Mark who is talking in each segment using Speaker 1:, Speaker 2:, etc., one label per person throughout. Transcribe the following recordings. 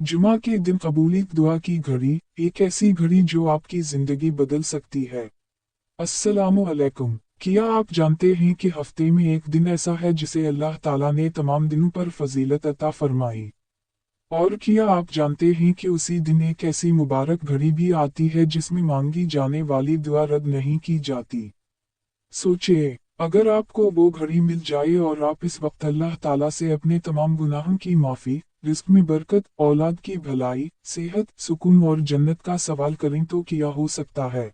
Speaker 1: जुमा के दिन कबूलियत दुआ की घड़ी, एक ऐसी घड़ी जो आपकी जिंदगी बदल सकती है। अस्सलामु अलैकुम। क्या आप जानते हैं कि हफ्ते में एक दिन ऐसा है जिसे अल्लाह ताला ने तमाम दिनों पर फजीलत अता फरमाई? और क्या आप जानते हैं कि उसी दिन एक ऐसी मुबारक घड़ी भी आती है जिसमें मांगी जाने वाली दुआ रद्द नहीं की जाती? सोचिए, अगर आपको वो घड़ी मिल जाए और आप इस वक्त अल्लाह ताला से अपने तमाम गुनाहों की माफी, रिस्क में बरकत, औलाद की भलाई, सेहत, सुकून और जन्नत का सवाल करें तो क्या हो सकता है?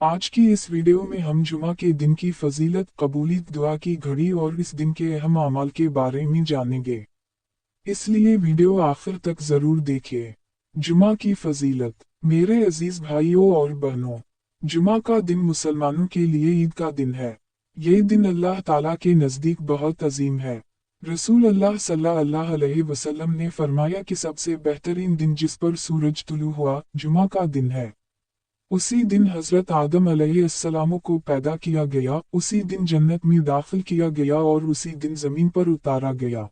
Speaker 1: आज की इस वीडियो में हम जुमा के दिन की फजीलत, कबूलियत दुआ की घड़ी और इस दिन के अहम अमाल के बारे में जानेंगे। इसलिए वीडियो आखिर तक जरूर देखिए। जुमा की फजीलत। मेरे अजीज भाइयों और बहनों, जुमा का दिन मुसलमानों के लिए ईद का दिन है। ये दिन अल्लाह ताला के नज़दीक बहुत अजीम है। रसूल अल्लाह सल्लल्लाहु अलैहि वसल्लम ने फरमाया कि सबसे बेहतरीन दिन जिस पर सूरज तुलू हुआ, जुमा का दिन है। उसी दिन हजरत आदम अलैहिस्सलाम को पैदा किया गया, उसी दिन जन्नत में दाखिल किया गया और उसी दिन जमीन पर उतारा गया।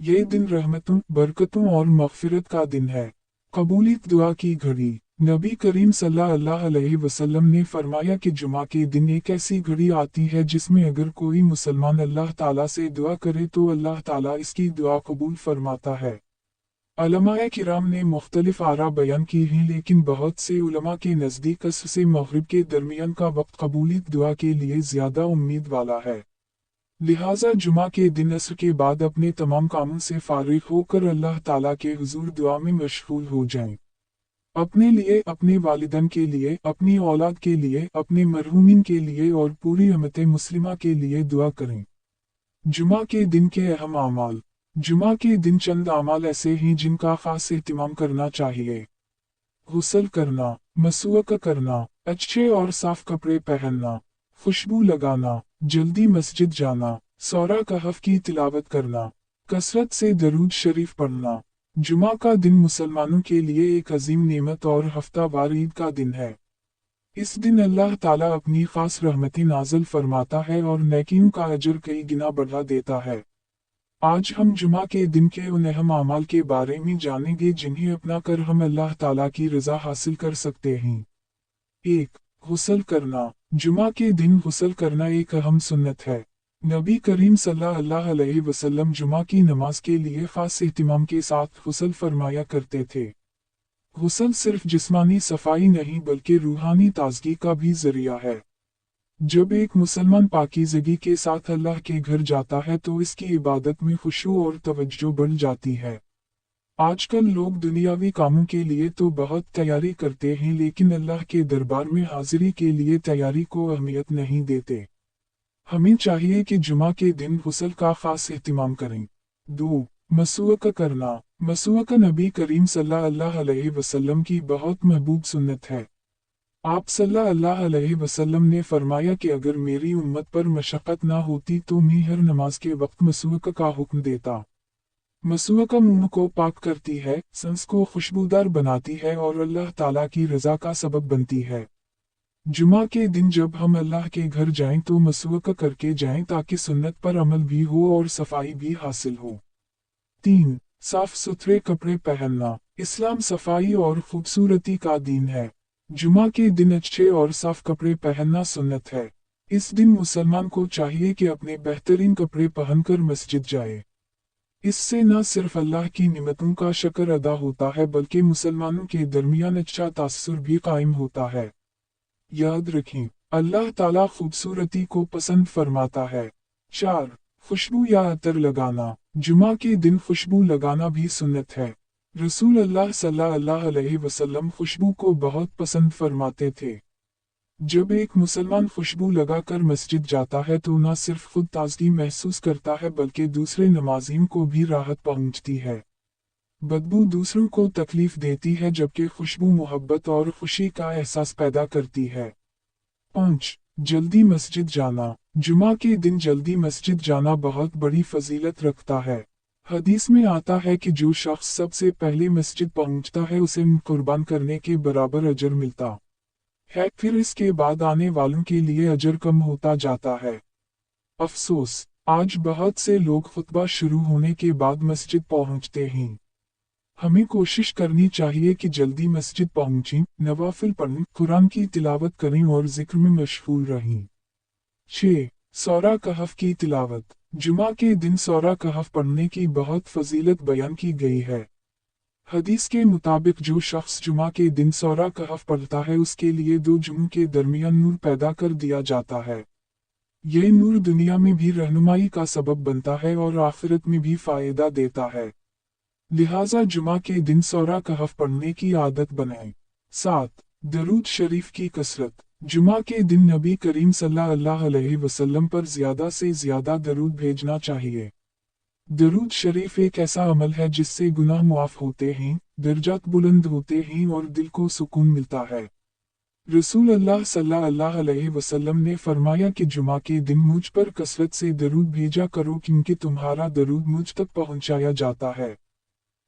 Speaker 1: ये दिन रहमतों, बरकतों और मग़फ़िरत का दिन है। कबूलियत दुआ की घड़ी। नबी करीम सल्लल्लाहु अलैहि वसल्लम ने फरमाया कि जुमा के दिन एक ऐसी घड़ी आती है जिसमें अगर कोई मुसलमान अल्लाह ताला से दुआ करे तो अल्लाह ताला इसकी दुआ कबूल फरमाता है। उलमाए किराम ने मुख्तलिफ आरा बयान की हैं, लेकिन बहुत से उलमा के नज़दीक अस्र से मगरिब के दरमियान का वक्त कबूलियत दुआ के लिए ज़्यादा उम्मीद वाला है। लिहाजा जुमा के दिन अस्र के बाद अपने तमाम कामों से फारिग होकर अल्लाह ताला के हुजूर दुआ में मशगूल हो जाएं। अपने लिए, अपने वालिदैन के लिए, अपनी औलाद के लिए, अपने मरहूमीन के लिए और पूरी उम्मत मुस्लिमा के लिए दुआ करें। जुमा के दिन के अहम अमाल। जुमा के दिन चंद अमाल ऐसे हैं जिनका खास एहतिमाम करना चाहिए। गुस्ल करना, मसवाक करना, अच्छे और साफ कपड़े पहनना, खुशबू लगाना, जल्दी मस्जिद जाना, सूरह कहफ की तिलावत करना, कसरत से दरूद शरीफ पढ़ना। जुमा का दिन मुसलमानों के लिए एक अजीम नेमत और हफ्तावार ईद का दिन है। इस दिन अल्लाह ताला अपनी खास रहमतें नाज़िल फरमाता है और नेकियों का अजर कई गुना बढ़ा देता है। आज हम जुमा के दिन के उन अहम अमाल के बारे में जानेंगे जिन्हें अपना कर हम अल्लाह ताला की रज़ा हासिल कर सकते हैं। 1. गुस्ल करना। जुमा के दिन गुस्ल करना एक अहम सुन्नत है। नबी करीम सल्लल्लाहु अलैहि वसल्लम जुमा की नमाज के लिए खास एहतिमाम के साथ गुस्ल फरमाया करते थे। गुस्ल सिर्फ जिस्मानी सफाई नहीं बल्कि रूहानी ताजगी का भी जरिया है। जब एक मुसलमान पाकीज़गी के साथ अल्लाह के घर जाता है तो इसकी इबादत में खुशू और तवज्जो बढ़ जाती है। आजकल लोग दुनियावी कामों के लिए तो बहुत तैयारी करते हैं, लेकिन अल्लाह के दरबार में हाजिरी के लिए तैयारी को अहमियत नहीं देते। हमें चाहिए कि जुमा के दिन गुस्ल का खास एहतिमाम करें। 2. मसवाक करना। मसवाक नबी करीम सल्लल्लाहु अलैहि वसल्लम की बहुत महबूब सुन्नत है। आप सल्लल्लाहु अलैहि वसल्लम ने फरमाया कि अगर मेरी उम्मत पर मशक्कत ना होती तो मैं हर नमाज के वक्त मसवाक का हुक्म देता। मसवाक मुंह को पाक करती है, सांस को खुशबूदार बनाती है और अल्लाह ताला की रज़ा का सबब बनती है। जुमा के दिन जब हम अल्लाह के घर जाएं तो मसवाक करके जाएं ताकि सुन्नत पर अमल भी हो और सफाई भी हासिल हो। 3. साफ सुथरे कपड़े पहनना। इस्लाम सफाई और खूबसूरती का दीन है। जुमा के दिन अच्छे और साफ कपड़े पहनना सुन्नत है। इस दिन मुसलमान को चाहिए कि अपने बेहतरीन कपड़े पहनकर मस्जिद जाए। इससे न सिर्फ अल्लाह की निमतों का शुक्र अदा होता है बल्कि मुसलमानों के दरमियान अच्छा तासुर भी कायम होता है। याद रखें, अल्लाह ताला खूबसूरती को पसंद फरमाता है। 4. खुशबू या अतर लगाना। जुमा के दिन खुशबू लगाना भी सुन्नत है। रसूल अल्लाह सल्लल्लाहु अलैहि वसल्लम खुशबू को बहुत पसंद फरमाते थे। जब एक मुसलमान खुशबू लगाकर मस्जिद जाता है तो न सिर्फ खुद ताजगी महसूस करता है बल्कि दूसरे नमाज़ीन को भी राहत पहुंचती है। बदबू दूसरों को तकलीफ देती है जबकि खुशबू मोहब्बत और खुशी का एहसास पैदा करती है। 5. जल्दी मस्जिद जाना। जुमा के दिन जल्दी मस्जिद जाना बहुत बड़ी फजीलत रखता है। हदीस में आता है कि जो शख्स सबसे पहले मस्जिद पहुंचता है उसे कुर्बान करने के बराबर अजर मिलता है, फिर इसके बाद आने वालों के लिए अजर कम होता जाता है। अफसोस, आज बहुत से लोग खुतबा शुरू होने के बाद मस्जिद पहुंचते हैं। हमें कोशिश करनी चाहिए कि जल्दी मस्जिद पहुंचें, नवाफिल पढ़ें, कुरान की तिलावत करें और जिक्र में मशगूल रहें। 6. सूरह कहफ की तिलावत। जुमा के दिन सूरह कहफ पढ़ने की बहुत फजीलत बयान की गई है। हदीस के मुताबिक जो शख्स जुमा के दिन सूरह कहफ पढ़ता है उसके लिए 2 जुमों के दरमियान नूर पैदा कर दिया जाता है। ये नूर दुनिया में भी रहनुमाई का सबब बनता है और आखिरत में भी फायदा देता है। लिहाजा जुमा के दिन सूरह कहफ पढ़ने की आदत बनाएं। 7. दरूद शरीफ की कसरत। जुमा के दिन नबी करीम सल्लल्लाहु अलैहि वसल्लम पर ज्यादा से ज्यादा दरूद भेजना चाहिए। दरूद शरीफ एक ऐसा अमल है जिससे गुनाह मुआफ होते हैं, दर्जात बुलंद होते हैं और दिल को सुकून मिलता है। रसूल अल्लाह सल्लल्लाहु अलैहि वसल्लम ने फरमाया कि जुमा के दिन मुझ पर कसरत से दरूद भेजा करो क्योंकि तुम्हारा दरूद मुझ तक पहुंचाया जाता है।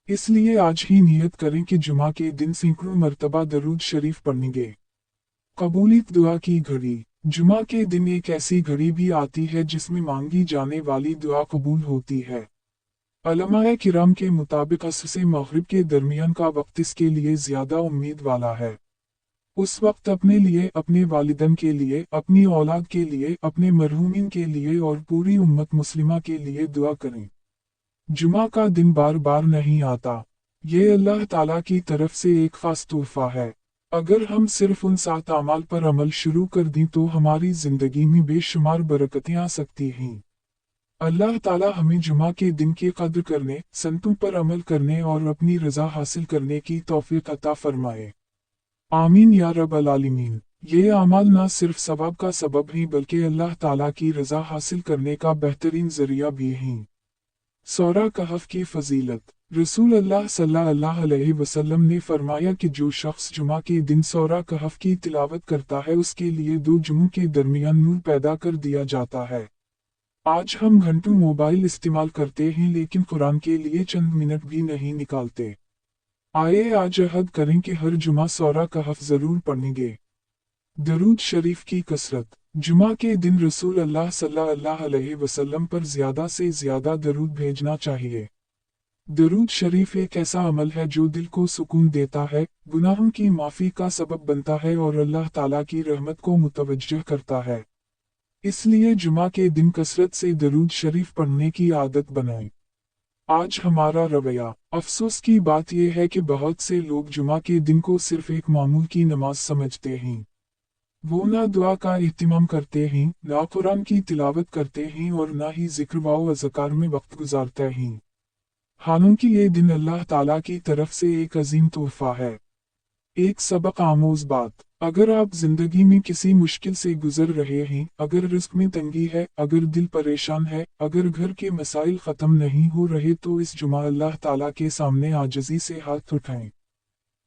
Speaker 1: इसलिए आज ही नियत करें कि जुमा के दिन सैकड़ों मर्तबा दरूद शरीफ पढ़ेंगे। कबूलियत दुआ की घड़ी। जुमा के दिन एक ऐसी घड़ी भी आती है जिसमें मांगी जाने वाली दुआ कबूल होती है। उलमाए किराम के मुताबिक असर से मगरिब के दरमियान का वक्त इसके लिए ज्यादा उम्मीद वाला है। उस वक्त अपने लिए, अपने वालिदैन के लिए, अपनी औलाद के लिए, अपने मरहूमीन के लिए और पूरी उम्मत मुस्लिमा के लिए दुआ करें। जुमा का दिन बार बार नहीं आता। ये अल्लाह ताला की तरफ से एक खास तोहफा है। अगर हम सिर्फ उन 7 अमाल पर अमल शुरू कर दें तो हमारी जिंदगी में बेशुमार बरकतें आ सकती हैं। अल्लाह ताला हमें जुमा के दिन की कद्र करने, संतों पर अमल करने और अपनी रजा हासिल करने की तौफीक अता फरमाए। आमीन या रब्बल आलमीन। ये अमाल न सिर्फ सवाब का सबब हैं बल्कि अल्लाह ताला की रजा हासिल करने का बेहतरीन जरिया भी हैं। सूरह कहफ की फजीलत। रसूल अल्लाह सल्लल्लाहु अलैहि वसल्लम ने फरमाया कि जो शख्स जुमा के दिन सूरह कहफ की तिलावत करता है उसके लिए 2 जुमों के दरमियान नूर पैदा कर दिया जाता है। आज हम घंटों मोबाइल इस्तेमाल करते हैं लेकिन कुरान के लिए चंद मिनट भी नहीं निकालते। आइए आज अहद करें कि हर जुमा सूरह कहफ जरूर पढ़ेंगे। दरूद शरीफ की कसरत। जुमा के दिन रसूल अल्लाह सल्लल्लाहु अलैहि वसल्लम पर ज्यादा से ज्यादा दरूद भेजना चाहिए। दरूद शरीफ एक ऐसा अमल है जो दिल को सुकून देता है, गुनाहों की माफी का सबब बनता है और अल्लाह ताला की रहमत को मुतवज्जह करता है। इसलिए जुमा के दिन कसरत से दरूद शरीफ पढ़ने की आदत बनाएं। आज हमारा रवैया। अफसोस की बात यह है कि बहुत से लोग जुमा के दिन को सिर्फ एक मामूल की नमाज समझते हैं। वो ना दुआ का इत्तिमाम करते हैं, ना कुरान की तिलावत करते हैं और ना ही जिक्र व अज़कार में वक्त गुजारते हैं। हालांकि ये दिन अल्लाह ताला की तरफ से एक अजीम तोहफा है। एक सबक आमोज बात। अगर आप जिंदगी में किसी मुश्किल से गुजर रहे हैं, अगर रिस्क में तंगी है, अगर दिल परेशान है, अगर घर के मसाइल खत्म नहीं हो रहे तो इस जुमा अल्लाह ताला के सामने आजिज़ी से हाथ उठाएं।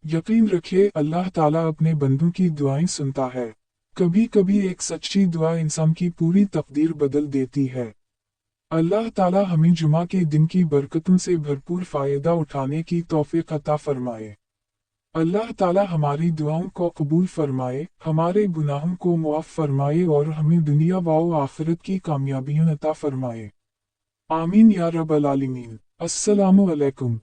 Speaker 1: यकीन रखिए अल्लाह ताला अपने बंदों की दुआएं सुनता है। कभी कभी एक सच्ची दुआ इंसान की पूरी तकदीर बदल देती है। अल्लाह ताला हमें जुमा के दिन की बरकतों से भरपूर फायदा उठाने की तौफीक अता फरमाए। अल्लाह ताला हमारी दुआओं को कबूल फरमाए, हमारे गुनाहों को मुआफ फरमाए और हमें दुनिया व आखिरत की कामयाबियां अता फरमाए। आमीन या रब्बल आलमीन। अस्सलामु अलैकुम।